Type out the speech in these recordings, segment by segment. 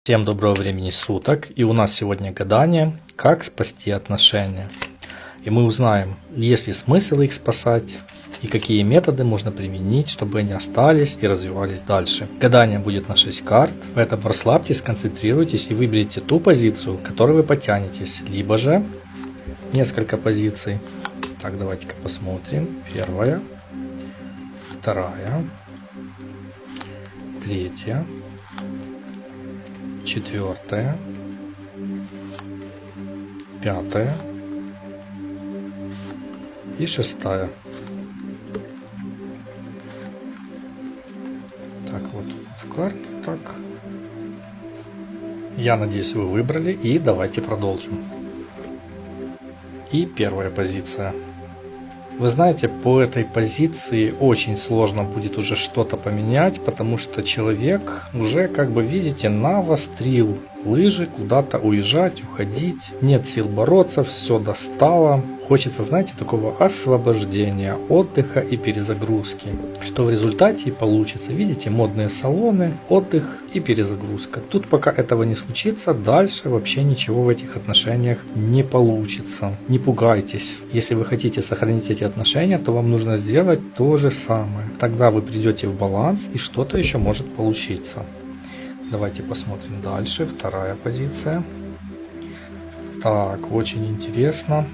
Всем доброго времени суток, и у нас сегодня гадание, как спасти отношения. И мы узнаем, есть ли смысл их спасать, и какие методы можно применить, чтобы они остались и развивались дальше. Гадание будет на 6 карт, поэтому расслабьтесь, сконцентрируйтесь и выберите ту позицию, к которой вы потянетесь, либо же несколько позиций. Так, давайте-ка посмотрим. Первая, вторая, третья, четвертая, пятая и шестая. Так, вот тут карта, так. Я надеюсь, вы выбрали, и давайте продолжим. И первая позиция. Вы знаете, по этой позиции очень сложно будет уже что-то поменять, потому что человек уже, как бы видите, навострил лыжи, куда-то уезжать, уходить. Нет сил бороться, все достало. Хочется, знаете, такого освобождения, отдыха и перезагрузки. Что в результате и получится. Видите, модные салоны, отдых и перезагрузка. Тут пока этого не случится, дальше вообще ничего в этих отношениях не получится. Не пугайтесь. Если вы хотите сохранить эти отношения, то вам нужно сделать то же самое. Тогда вы придете в баланс, и что-то еще может получиться. Давайте посмотрим дальше. Вторая позиция. Так, очень интересно.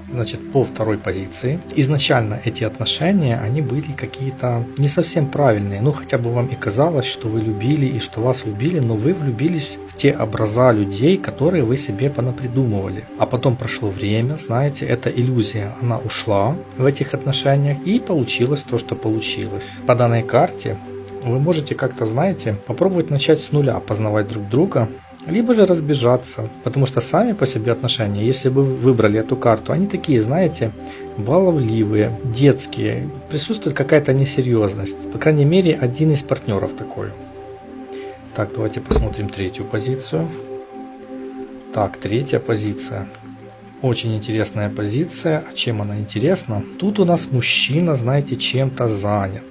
Значит, по второй позиции. Изначально эти отношения, они были какие-то не совсем правильные. Ну, хотя бы вам и казалось, что вы любили и что вас любили, но вы влюбились в те образа людей, которые вы себе понапридумывали. А потом прошло время, знаете, эта иллюзия, она ушла в этих отношениях, и получилось то, что получилось. По данной карте вы можете как-то, знаете, попробовать начать с нуля, познавать друг друга, либо же разбежаться, потому что сами по себе отношения, если бы вы выбрали эту карту, они такие, знаете, баловливые, детские, присутствует какая-то несерьезность, по крайней мере, один из партнеров такой. Так, давайте посмотрим третью позицию. Так, третья позиция. Очень интересная позиция. А чем она интересна? Тут у нас мужчина, знаете, чем-то занят.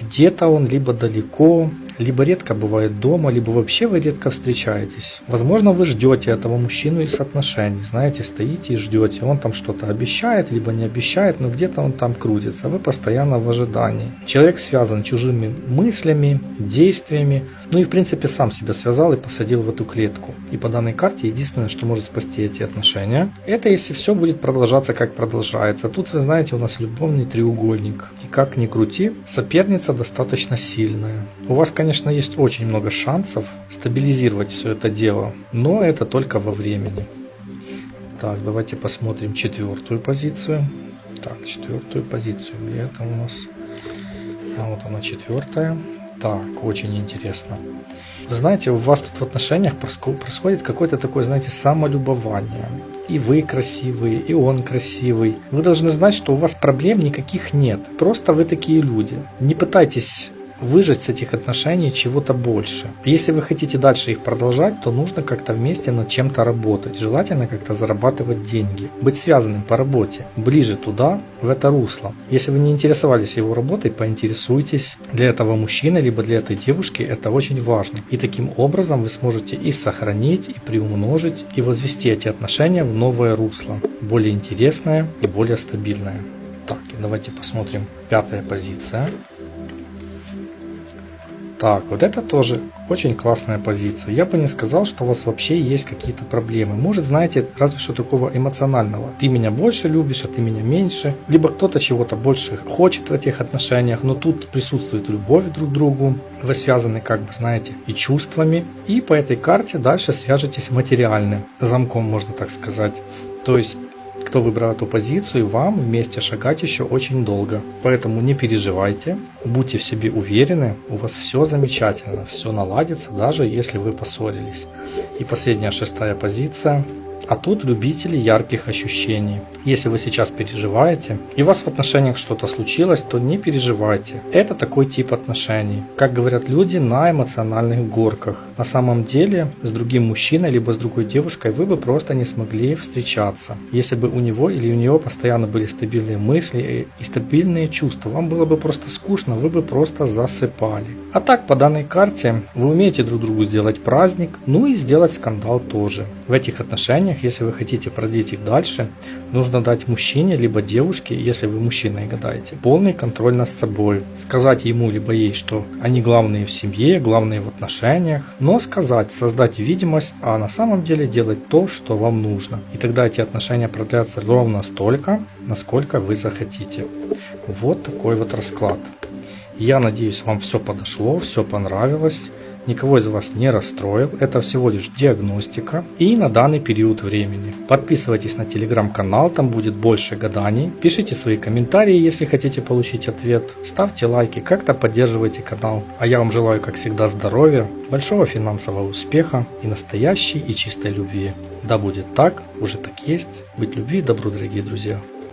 Где-то он либо далеко, либо редко бывает дома, либо вообще вы редко встречаетесь. Возможно, вы ждете этого мужчину из отношений, знаете, стоите и ждете. Он там что-то обещает, либо не обещает, но где-то он там крутится. Вы постоянно в ожидании. Человек связан чужими мыслями, действиями. Ну и в принципе сам себя связал и посадил в эту клетку. И по данной карте единственное, что может спасти эти отношения, это если все будет продолжаться, как продолжается. Тут, вы знаете, у нас любовный треугольник. И как ни крути, соперница достаточно сильная. У вас, конечно, есть очень много шансов стабилизировать все это дело, но это только во времени. Так, давайте посмотрим четвертую позицию. Так, четвертую позицию. Где это у нас? А вот она, четвертая. Так, очень интересно. Вы знаете, у вас тут в отношениях происходит какое-то такое, знаете, самолюбование. И вы красивые, и он красивый. Вы должны знать, что у вас проблем никаких нет. Просто вы такие люди. Не пытайтесь выжать с этих отношений чего-то больше. Если вы хотите дальше их продолжать, то нужно как-то вместе над чем-то работать. Желательно как-то зарабатывать деньги. Быть связанным по работе. Ближе туда, в это русло. Если вы не интересовались его работой, поинтересуйтесь. Для этого мужчины, либо для этой девушки это очень важно. И таким образом вы сможете и сохранить, и приумножить, и возвести эти отношения в новое русло. Более интересное и более стабильное. Так, давайте посмотрим пятая позиция. Так, вот это тоже очень классная позиция. Я бы не сказал, что у вас вообще есть какие-то проблемы. Может, знаете, разве что такого эмоционального. Ты меня больше любишь, а ты меня меньше. Либо кто-то чего-то больше хочет в этих отношениях, но тут присутствует любовь друг к другу. Вы связаны, как бы, знаете, и чувствами. И по этой карте дальше свяжетесь материальным замком, можно так сказать. То есть, кто выбрал эту позицию, вам вместе шагать еще очень долго. Поэтому не переживайте, будьте в себе уверены, у вас все замечательно, все наладится, даже если вы поссорились. И последняя, шестая позиция. А тут любители ярких ощущений. Если вы сейчас переживаете, и у вас в отношениях что-то случилось, то не переживайте. Это такой тип отношений. Как говорят люди, на эмоциональных горках. На самом деле, с другим мужчиной, либо с другой девушкой вы бы просто не смогли встречаться. Если бы у него или у нее постоянно были стабильные мысли и стабильные чувства, вам было бы просто скучно, вы бы просто засыпали. А так, по данной карте, вы умеете друг другу сделать праздник, ну и сделать скандал тоже. В этих отношениях, если вы хотите продлить их дальше, нужно дать мужчине либо девушке, если вы мужчиной гадаете, полный контроль над собой. Сказать ему либо ей, что они главные в семье, главные в отношениях, но сказать, создать видимость, а на самом деле делать то, что вам нужно. И тогда эти отношения продлятся ровно столько, насколько вы захотите. Вот такой вот расклад. Я надеюсь, вам все подошло, все понравилось. Никого из вас не расстроил, это всего лишь диагностика и на данный период времени. Подписывайтесь на телеграм-канал, там будет больше гаданий. Пишите свои комментарии, если хотите получить ответ. Ставьте лайки, как-то поддерживайте канал. А я вам желаю, как всегда, здоровья, большого финансового успеха и настоящей и чистой любви. Да будет так, уже так есть. Быть любви и добру, дорогие друзья.